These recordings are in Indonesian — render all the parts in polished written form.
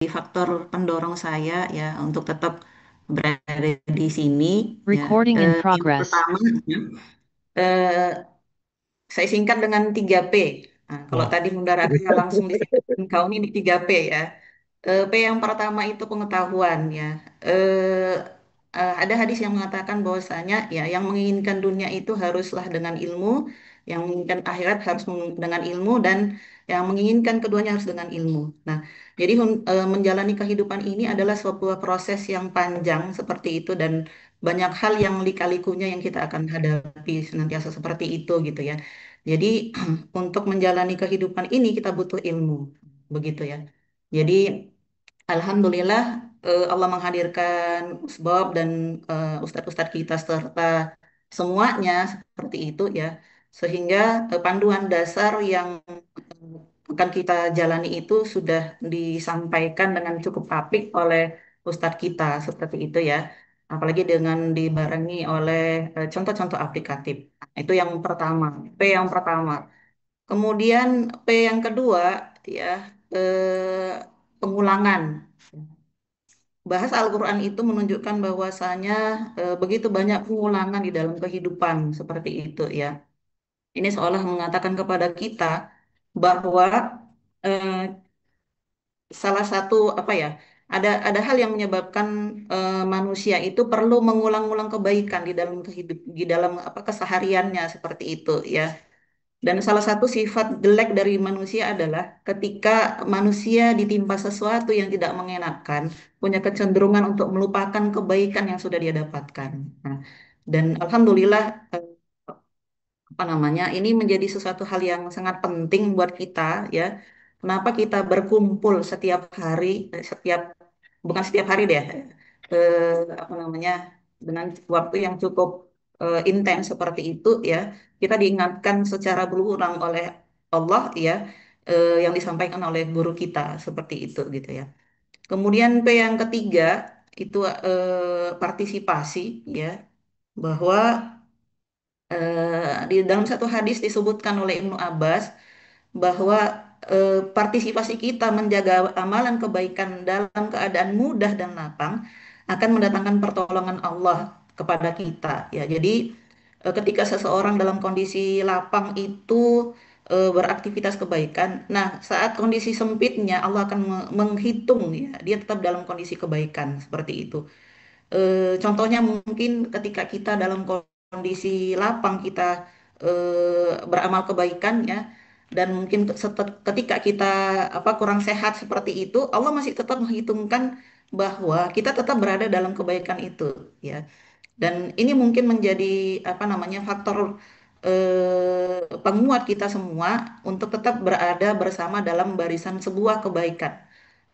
faktor pendorong saya ya untuk tetap berada di sini ya. Recording in Yang progress. pertama ya, eh, saya singkat dengan 3P. Nah, kalau Oh. tadi Mundaraka langsung disingkatkan kau ini di 3P ya. P yang pertama itu pengetahuan ya. Eh, ada hadis yang mengatakan bahwasanya ya yang menginginkan dunia itu haruslah dengan ilmu, yang menginginkan akhirat harus dengan ilmu dan yang menginginkan keduanya harus dengan ilmu. Nah, jadi menjalani kehidupan ini adalah sebuah proses yang panjang seperti itu dan banyak hal yang lika-likunya yang kita akan hadapi senantiasa seperti itu gitu ya. Jadi untuk menjalani kehidupan ini kita butuh ilmu, begitu ya. Jadi Alhamdulillah Allah menghadirkan Usbab dan ustadz-ustadz kita serta semuanya seperti itu ya. Sehingga panduan dasar yang akan kita jalani itu sudah disampaikan dengan cukup apik oleh ustadz kita seperti itu ya. Apalagi dengan dibarengi oleh contoh-contoh aplikatif. Itu yang pertama, P yang pertama. Kemudian P yang kedua ya pengulangan. Bahasa Al-Quran itu menunjukkan bahwasanya begitu banyak pengulangan di dalam kehidupan seperti itu ya. Ini seolah mengatakan kepada kita bahwa eh, salah satu apa ya, ada hal yang menyebabkan manusia itu perlu mengulang-ulang kebaikan di dalam di dalam apa kesehariannya seperti itu ya. Dan salah satu sifat jelek dari manusia adalah ketika manusia ditimpa sesuatu yang tidak mengenakan, punya kecenderungan untuk melupakan kebaikan yang sudah dia dapatkan. Nah, dan alhamdulillah, apa namanya, ini menjadi sesuatu hal yang sangat penting buat kita, ya. Kenapa kita berkumpul setiap hari, bukan setiap hari deh, apa namanya, dengan waktu yang cukup intens seperti itu, ya. Kita diingatkan secara berulang oleh Allah, ya, yang disampaikan oleh guru kita seperti itu, gitu ya. Kemudian P yang ketiga itu partisipasi, ya, bahwa di dalam satu hadis disebutkan oleh Ibnu Abbas bahwa partisipasi kita menjaga amalan kebaikan dalam keadaan mudah dan lapang akan mendatangkan pertolongan Allah kepada kita ya. Jadi ketika seseorang dalam kondisi lapang itu beraktivitas kebaikan, nah saat kondisi sempitnya Allah akan menghitung ya, dia tetap dalam kondisi kebaikan seperti itu. Contohnya mungkin ketika kita dalam kondisi lapang kita beramal kebaikan ya, dan mungkin ketika kita apa kurang sehat seperti itu, Allah masih tetap menghitungkan bahwa kita tetap berada dalam kebaikan itu ya. Dan ini mungkin menjadi apa namanya faktor penguat kita semua untuk tetap berada bersama dalam barisan sebuah kebaikan.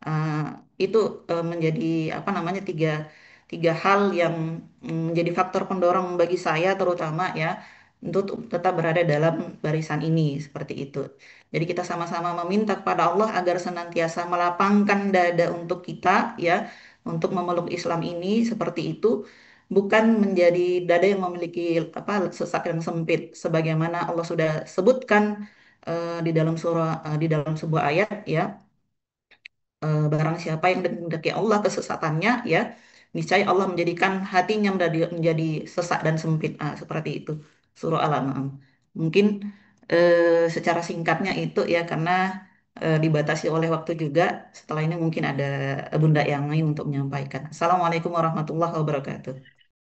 Uh, itu menjadi apa namanya tiga hal yang menjadi faktor pendorong bagi saya terutama ya untuk tetap berada dalam barisan ini seperti itu. Jadi kita sama-sama meminta kepada Allah agar senantiasa melapangkan dada untuk kita ya untuk memeluk Islam ini seperti itu, bukan menjadi dada yang memiliki apa sesak yang sempit sebagaimana Allah sudah sebutkan di dalam di dalam sebuah ayat ya. Barang siapa yang mendaki Allah kesesatannya ya niscaya Allah menjadikan hatinya menjadi sesak dan sempit. Seperti itu surah Al-An'am. Mungkin secara singkatnya itu ya karena dibatasi oleh waktu juga. Setelah ini mungkin ada bunda yang lain untuk menyampaikan. Assalamualaikum warahmatullahi wabarakatuh.